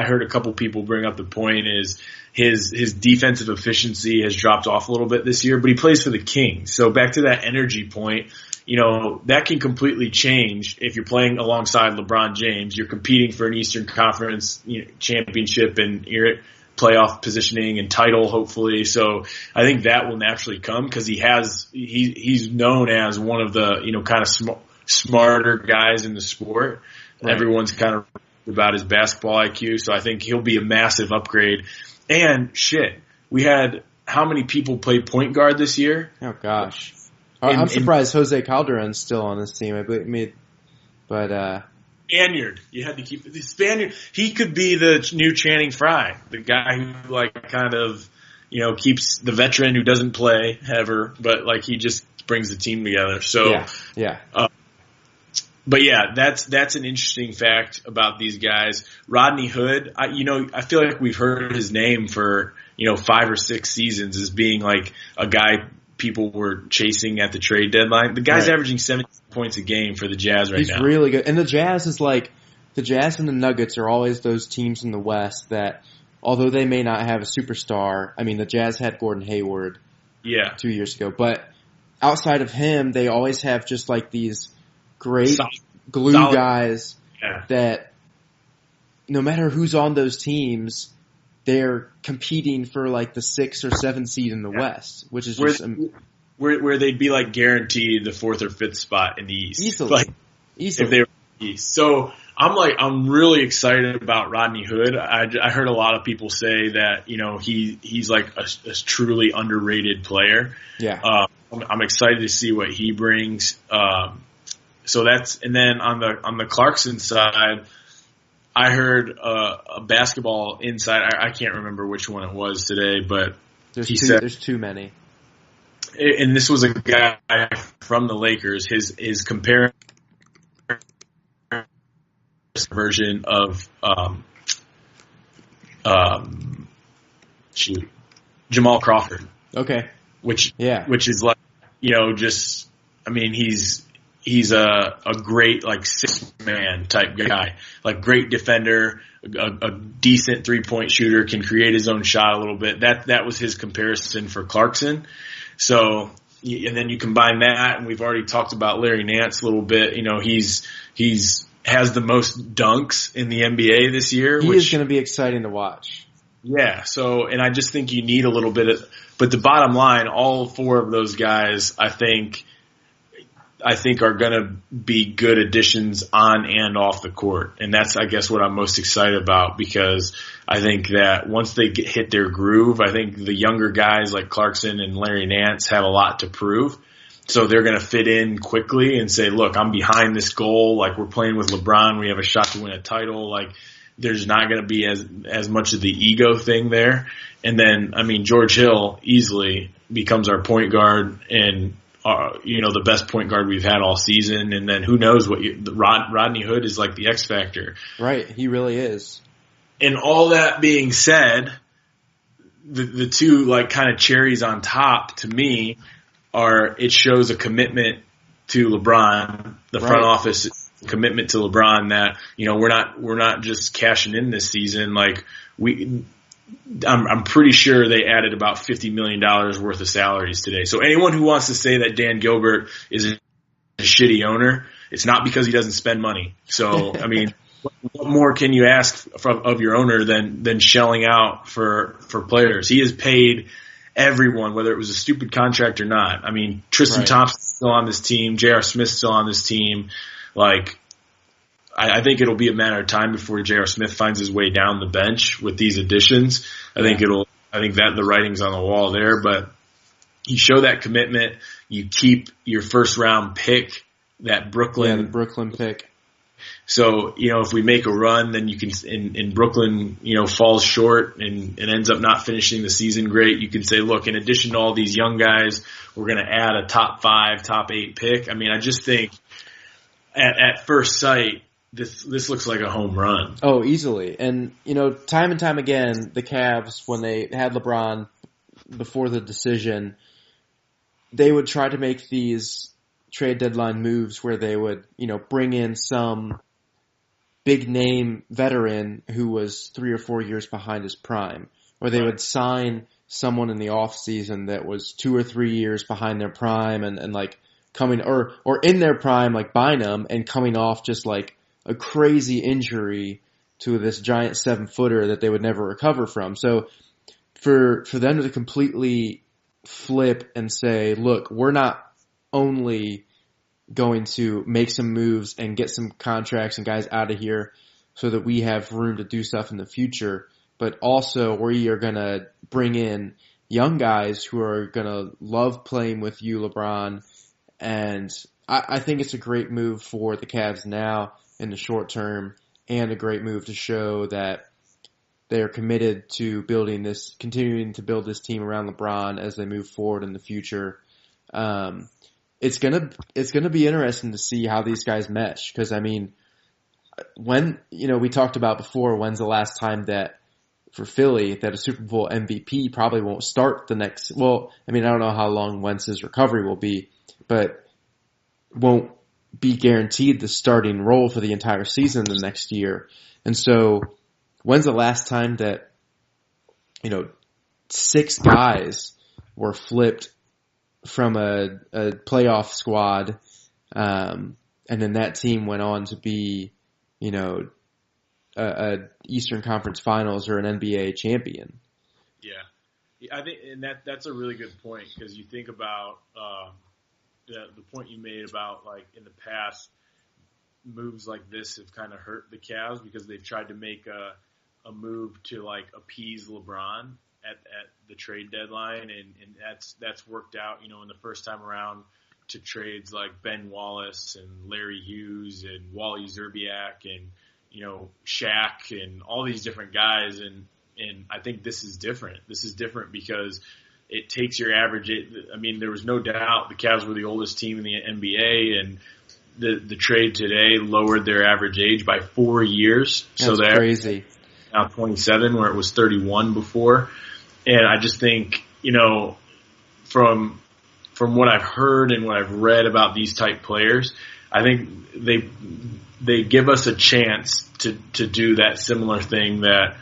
heard a couple people bring up the point is his defensive efficiency has dropped off a little bit this year, but he plays for the Kings. So back to that energy point, that can completely change if you're playing alongside LeBron James. You're competing for an Eastern Conference championship and you're playoff positioning and title, hopefully. So I think that will naturally come because he's known as one of the kind of smarter guys in the sport. Right. Everyone's kind of about his basketball IQ, so I think he'll be a massive upgrade. And we had how many people play point guard this year? Oh gosh, I'm surprised Jose Calderon's still on this team. Spaniard. You had to keep the Spaniard. He could be the new Channing Frye, the guy who keeps the veteran who doesn't play ever, but he just brings the team together. So, yeah. But yeah, that's an interesting fact about these guys. Rodney Hood, I feel like we've heard his name for 5 or 6 seasons as being like a guy people were chasing at the trade deadline. The guy's averaging 17 points a game for the Jazz right now. He's really good, and the Jazz and the Nuggets are always those teams in the West that, although they may not have a superstar, I mean the Jazz had Gordon Hayward, 2 years ago, but outside of him, they always have just like these great glue guys that no matter who's on those teams, they're competing for like the 6th or 7th seed in the West, which is just where they'd be like guaranteed the 4th or 5th spot in the East. Easily. If they were in the East. So I'm really excited about Rodney Hood. I heard a lot of people say that, he's like a truly underrated player. Yeah. I'm excited to see what he brings. So and then on the Clarkson side, I heard a basketball insight. I can't remember which one it was today, but there's too many. And this was a guy from the Lakers. His comparison version of Jamal Crawford. Okay. Which is like, he's a great like 6-man type guy, like great defender, a decent 3-point shooter, can create his own shot a little bit. That was his comparison for Clarkson. So, and then you combine that, and we've already talked about Larry Nance a little bit. He's has the most dunks in the NBA this year. He is going to be exciting to watch. Yeah. So, and I just think you need a little bit but the bottom line, all 4 of those guys, I think are going to be good additions on and off the court. And that's, I guess, what I'm most excited about, because I think that once they hit their groove, I think the younger guys like Clarkson and Larry Nance have a lot to prove. So they're going to fit in quickly and say, look, I'm behind this goal. Like, we're playing with LeBron. We have a shot to win a title. Like, there's not going to be as much of the ego thing there. And then, George Hill easily becomes our point guard and, the best point guard we've had all season. And then who knows Rodney Hood is like the X factor. Right. He really is. And all that being said, the 2 like kind of cherries on top to me are, it shows a commitment to LeBron, the front office commitment to LeBron, that, we're not just cashing in this season. Like, I'm pretty sure they added about $50 million worth of salaries today. So anyone who wants to say that Dan Gilbert is a shitty owner, it's not because he doesn't spend money. So, what more can you ask of your owner than shelling out for players? He has paid everyone, whether it was a stupid contract or not. Tristan Thompson's still on this team. J.R. Smith's still on this team. Like, I think it'll be a matter of time before J.R. Smith finds his way down the bench with these additions. I think that the writing's on the wall there, but you show that commitment. You keep your 1st round pick, that Brooklyn. Yeah, the Brooklyn pick. So, if we make a run, then you can, in Brooklyn, falls short and ends up not finishing the season great. You can say, look, in addition to all these young guys, we're going to add a top 5, top 8 pick. I just think at first sight, this looks like a home run. Oh, easily. And, time and time again, the Cavs, when they had LeBron before the decision, they would try to make these trade deadline moves where they would, bring in some big name veteran who was 3 or 4 years behind his prime. Or they would sign someone in the off season that was 2 or 3 years behind their prime and like coming, or in their prime, like Bynum, and coming off just like a crazy injury to this giant 7-footer that they would never recover from. So for them to completely flip and say, look, we're not only going to make some moves and get some contracts and guys out of here so that we have room to do stuff in the future, but also we are going to bring in young guys who are going to love playing with you, LeBron. And I think it's a great move for the Cavs now in the short term, and a great move to show that they are committed to continuing to build this team around LeBron as they move forward in the future. it's gonna be interesting to see how these guys mesh. Because I mean, when we talked about before, when's the last time that for Philly that a Super Bowl MVP probably won't start the next? Well, I mean, I don't know how long Wentz's recovery will be, but won't be guaranteed the starting role for the entire season the next year. And so, when's the last time that 6 guys were flipped from a playoff squad, and then that team went on to be, a Eastern Conference Finals or an NBA champion? Yeah, I think, and that's a really good point, because you think about the point you made about, like, in the past, moves like this have kind of hurt the Cavs because they've tried to make a move to, like, appease LeBron at the trade deadline, and that's worked out, in the first time around, to trades like Ben Wallace and Larry Hughes and Wally Zerbiak and Shaq and all these different guys, and I think this is different. This is different because it takes your average. I mean, there was no doubt the Cavs were the oldest team in the NBA, and the trade today lowered their average age by 4 years. That's so they're crazy. Now 27, where it was 31 before. And I just think, from what I've heard and what I've read about these type players, I think they give us a chance to do that similar thing that,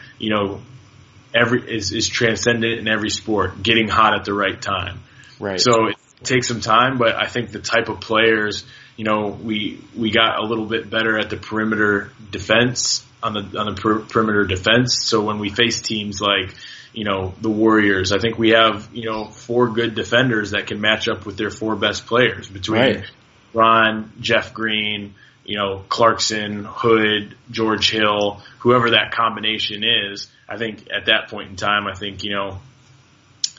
is transcendent in every sport, getting hot at the right time. Right. So it takes some time, but I think the type of players, we got a little bit better at the perimeter defense, on the perimeter defense. So when we face teams like, the Warriors, I think we have, 4 good defenders that can match up with their 4 best players between Ron, Jeff Green, Clarkson, Hood, George Hill, whoever that combination is. I think at that point in time,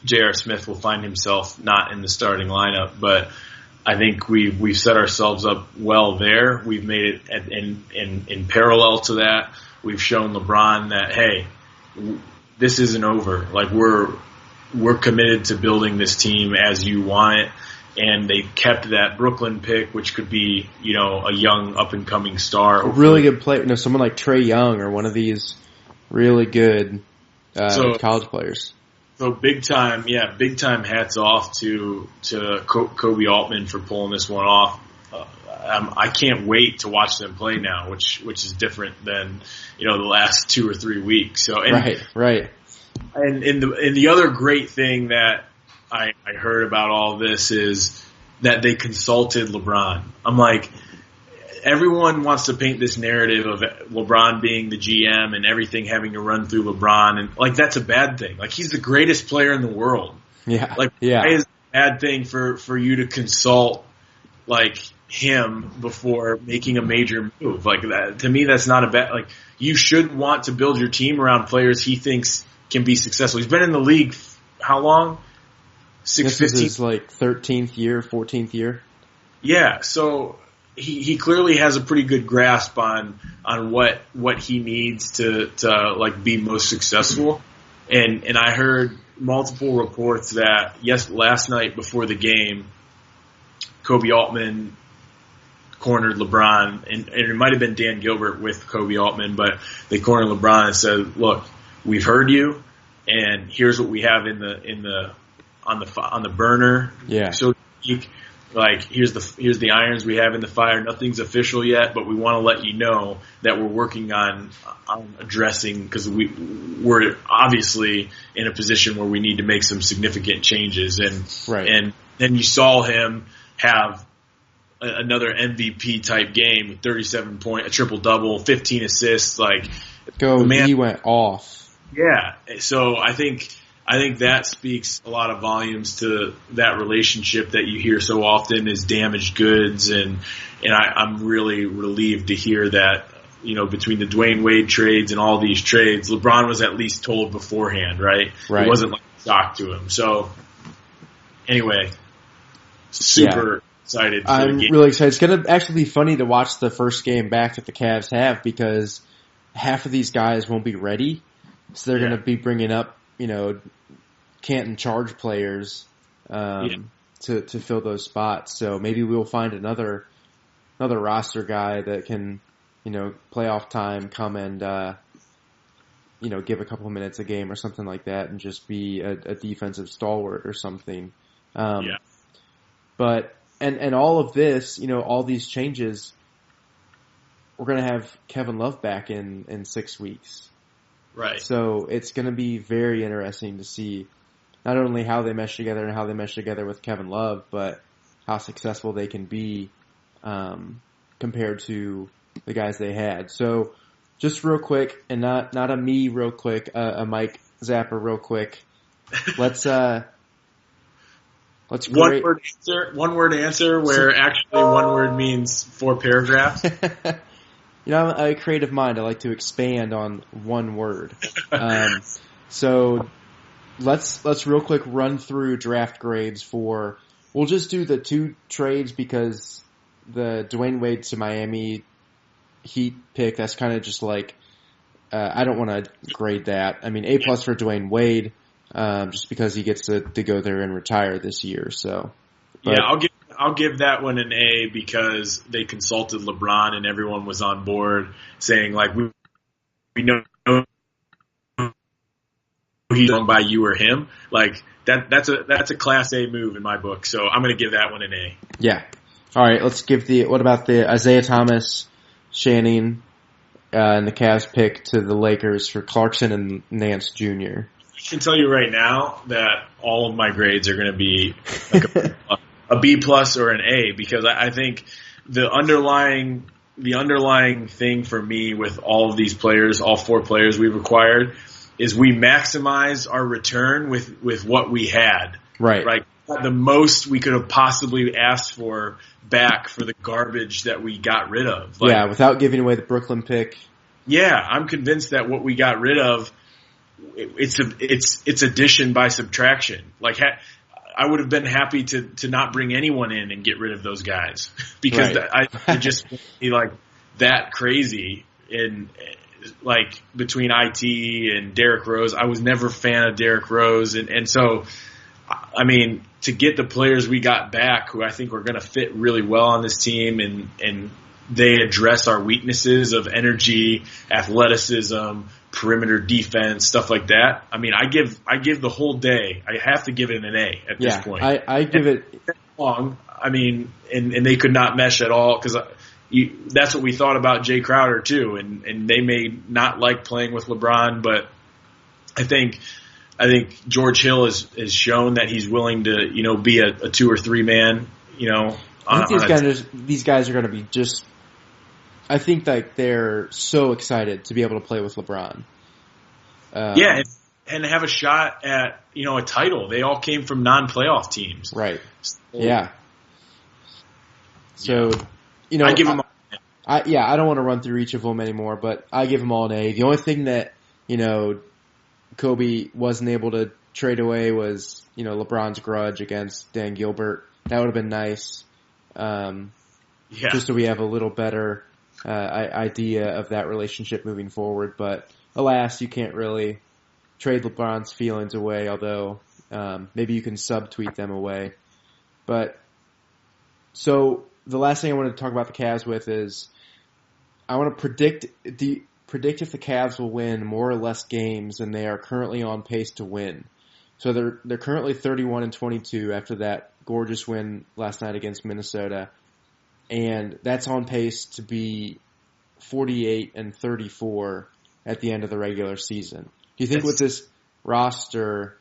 J.R. Smith will find himself not in the starting lineup, but I think we've set ourselves up well there. We've made it in parallel to that. We've shown LeBron that, hey, this isn't over. Like, we're committed to building this team as you want it. And they kept that Brooklyn pick, which could be, a young up-and-coming star. A really good player. Someone like Trae Young or one of these really good college players. So big time hats off to Kobe Altman for pulling this one off. I can't wait to watch them play now, which is different than, the last 2 or 3 weeks. So right. And the other great thing that I heard about all this is that they consulted LeBron. I'm like, everyone wants to paint this narrative of LeBron being the GM and everything having to run through LeBron, and like, that's a bad thing. Like, he's the greatest player in the world. Yeah. Like, why is it a bad thing for you to consult like him before making a major move? Like, that, to me, that's not a bad. Like, you should want to build your team around players he thinks can be successful. He's been in the league how long? This is his 13th year, 14th year. Yeah, so he clearly has a pretty good grasp on what he needs to like be most successful. And I heard multiple reports that last night before the game, Kobe Altman cornered LeBron, and it might have been Dan Gilbert with Kobe Altman, but they cornered LeBron and said, "Look, we've heard you, and here's what we have on the burner." Yeah. So, like, here's the irons we have in the fire. Nothing's official yet, but we want to let you know that we're working on addressing, because we're obviously in a position where we need to make some significant changes. And then you saw him have another MVP type game with 37 points, a triple double, 15 assists. Like, he went off. Yeah. So I think that speaks a lot of volumes to that relationship that you hear so often is damaged goods, and I'm really relieved to hear that, between the Dwayne Wade trades and all these trades, LeBron was at least told beforehand, right? It wasn't like a shock to him. So anyway, super excited for the game. I'm really excited. It's going to actually be funny to watch the first game back that the Cavs have, because half of these guys won't be ready, so they're going to be bringing up, Canton Charge players, to fill those spots. So maybe we'll find another roster guy that can, playoff time come and, give a couple of minutes a game or something like that and just be a defensive stalwart or something. But, and all of this, all these changes, we're going to have Kevin Love back in 6 weeks. Right. So it's going to be very interesting to see not only how they mesh together and how they mesh together with Kevin Love, but how successful they can be compared to the guys they had. So just real quick, and not a me real quick, a Mike Zapper real quick. Let's one word answer where actually one word means 4 paragraphs. I'm a creative mind. I like to expand on one word. So let's real quick run through draft grades for. We'll just do the 2 trades because the Dwayne Wade to Miami Heat pick. That's kind of just like I don't want to grade that. I mean, A+ for Dwayne Wade, just because he gets to go there and retire this year. So yeah, I'll give that one an A because they consulted LeBron and everyone was on board saying like we know he's wrong by you or him. Like that's a Class A move in my book. So I'm going to give that one an A. Yeah. All right. Let's give what about the Isaiah Thomas, Channing, and the Cavs pick to the Lakers for Clarkson and Nance Jr. I can tell you right now that all of my grades are going to be like a B+ or an A because I think the underlying thing for me with all of these players, all 4 players we've acquired, is we maximize our return with what we had. Right. Right. The most we could have possibly asked for back for the garbage that we got rid of. Like, yeah, without giving away the Brooklyn pick. Yeah, I'm convinced that what we got rid of, it's addition by subtraction. Like I would have been happy to not bring anyone in and get rid of those guys because I just be like that crazy in like between IT and Derrick Rose. I was never a fan of Derrick Rose, and so I mean to get the players we got back who I think are going to fit really well on this team and they address our weaknesses of energy, athleticism, perimeter defense, stuff like that. I mean, I give the whole day. I have to give it an A at this point. I give it long. I mean, and they could not mesh at all because that's what we thought about Jay Crowder too. And they may not like playing with LeBron, but I think George Hill has shown that he's willing to be a 2 or 3 man. I think these guys are going to be just. I think like they're so excited to be able to play with LeBron. Yeah, and have a shot at a title. They all came from non-playoff teams, right? So, yeah. So I give them. I don't want to run through each of them anymore, but I give them all an A. The only thing that Kobe wasn't able to trade away was LeBron's grudge against Dan Gilbert. That would have been nice. Just so we have a little better idea of that relationship moving forward. But alas, you can't really trade LeBron's feelings away, although maybe you can subtweet them away. But so the last thing I want to talk about the Cavs with is I want to predict if the Cavs will win more or less games than they are currently on pace to win. So they're currently 31-22 after that gorgeous win last night against Minnesota. And that's on pace to be 48-34 at the end of the regular season. Do you think with this roster,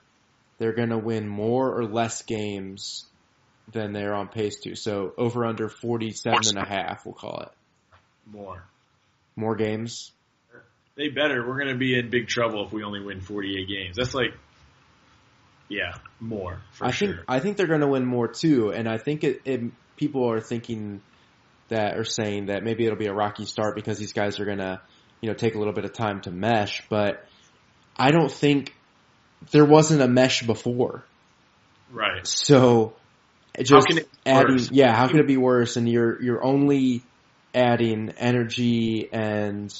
they're going to win more or less games than they're on pace to? So over under 47.5, we'll call it. More games? They better. We're going to be in big trouble if we only win 48 games. That's like, more for sure. I think they're going to win more too, and I think people are thinking that or saying that maybe it'll be a rocky start because these guys are going to, take a little bit of time to mesh. But I don't think there wasn't a mesh before. Right. So just how can it be adding, worse? How can it be worse? And you're only adding energy and,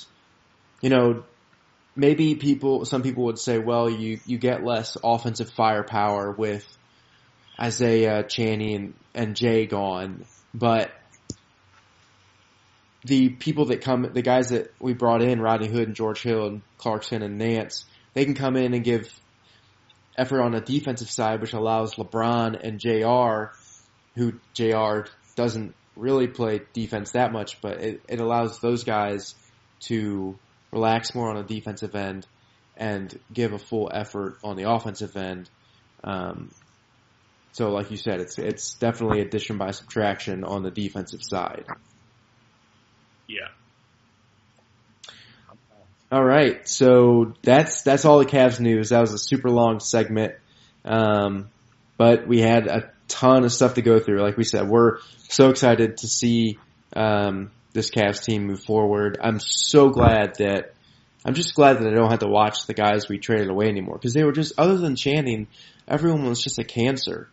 maybe some people would say, well, you get less offensive firepower with Isaiah, Channing, and Jay gone, but the people that come, the guys that we brought in, Rodney Hood and George Hill and Clarkson and Nance, they can come in and give effort on the defensive side, which allows LeBron and JR, who JR doesn't really play defense that much, but it allows those guys to relax more on the defensive end and give a full effort on the offensive end. So like you said, it's definitely addition by subtraction on the defensive side. Yeah. All right, so that's all the Cavs news. That was a super long segment, but we had a ton of stuff to go through. Like we said, we're so excited to see this Cavs team move forward. I'm just glad that I don't have to watch the guys we traded away anymore, because they were just, other than Channing, everyone was just a cancer.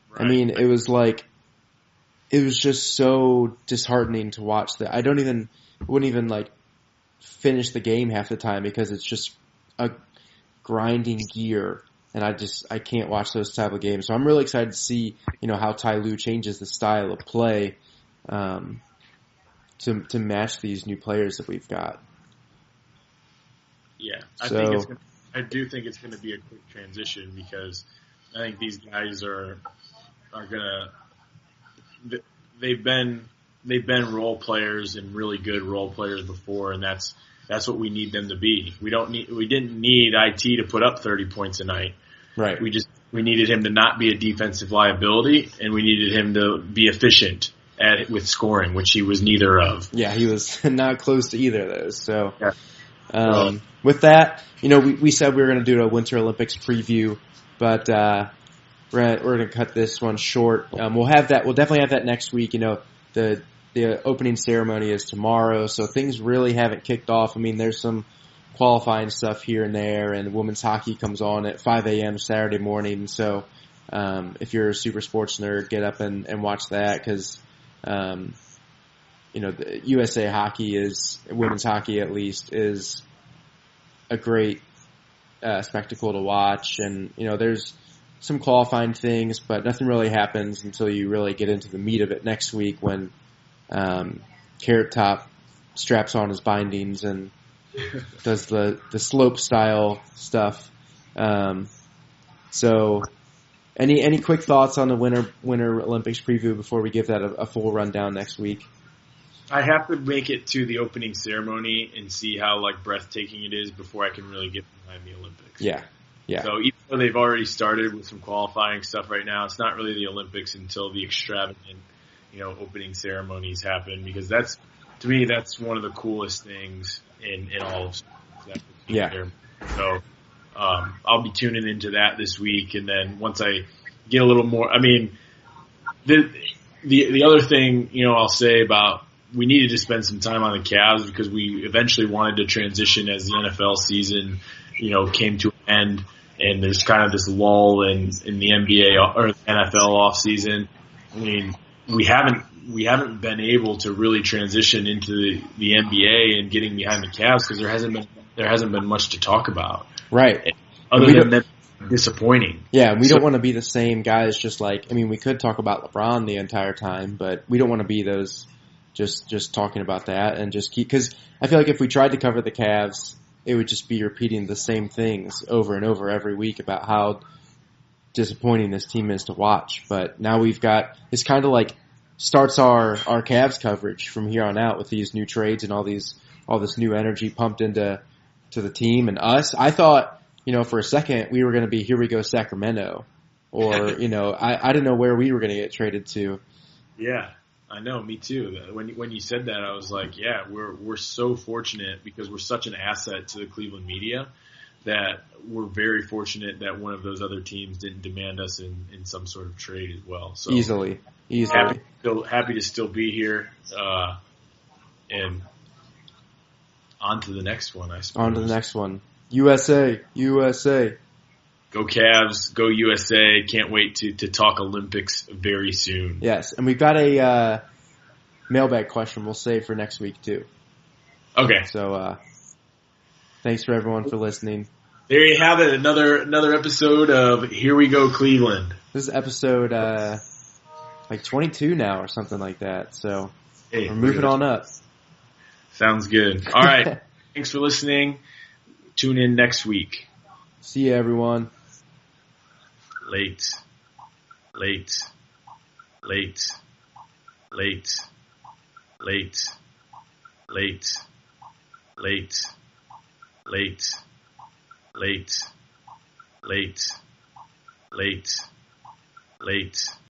Right. I mean, it was just so disheartening to watch that. I wouldn't even like finish the game half the time, because it's just a grinding gear, and I can't watch those type of games. So I'm really excited to see, how Ty Lue changes the style of play, to match these new players that we've got. Yeah, I do think it's going to be a quick transition, because I think these guys are gonna. They've been role players and really good role players before, and that's what we need them to be. We didn't need IT to put up 30 points a night. Right. We needed him to not be a defensive liability, and we needed him to be efficient with scoring, which he was neither of. Yeah, he was not close to either of those. So, yeah. With that, we said we were going to do a Winter Olympics preview, but we're going to cut this one short. We'll definitely have that next week. The opening ceremony is tomorrow, so things really haven't kicked off. I mean, there's some qualifying stuff here and there, and women's hockey comes on at 5 a.m. Saturday morning. So if you're a super sports nerd, get up and watch that, because the USA hockey women's hockey at least, is a great spectacle to watch. And there's some qualifying things, but nothing really happens until you really get into the meat of it next week, when Carrot Top straps on his bindings and does the slope style stuff. So any quick thoughts on the Winter Olympics preview before we give that a full rundown next week? I have to make it to the opening ceremony and see how breathtaking it is before I can really get behind the Olympics. Yeah. So even though they've already started with some qualifying stuff right now, it's not really the Olympics until the extravagant, opening ceremonies happen, because that's one of the coolest things in all of sports. Yeah. So I'll be tuning into that this week, and then once I get a little more, I mean, the other thing I'll say about, we needed to spend some time on the Cavs, because we eventually wanted to transition as the NFL season came to an end, and there's kind of this lull in the NBA or NFL off season. I mean, we haven't been able to really transition into the NBA and getting behind the Cavs, because there hasn't been much to talk about. Right. Other than them disappointing. Yeah, we don't want to be the same guys. We could talk about LeBron the entire time, but we don't want to be those just talking about that and just keep, because I feel like if we tried to cover the Cavs, it would just be repeating the same things over and over every week about how disappointing this team is to watch. But now we've got, it's kind of like starts our Cavs coverage from here on out with these new trades and all this new energy pumped into the team and us. I thought, for a second we were going to be, here we go Sacramento, or I didn't know where we were going to get traded to. Yeah. I know, me too. When you said that, I was like, yeah, we're so fortunate, because we're such an asset to the Cleveland media, that we're very fortunate that one of those other teams didn't demand us in some sort of trade as well. So easily. Happy to still be here, and on to the next one, I suppose. On to the next one. USA. Go Cavs, go USA. Can't wait to talk Olympics very soon. Yes, and we've got a mailbag question we'll save for next week too. Okay. So thanks for everyone for listening. There you have it, another episode of Here We Go Cleveland. This is episode like 22 now or something like that. So Hey, we're moving on up. Sounds good. All right. Thanks for listening. Tune in next week. See you, everyone. Late. Late. Late. Late. Late. Late. Late. Late. Late. Late. Late. Late.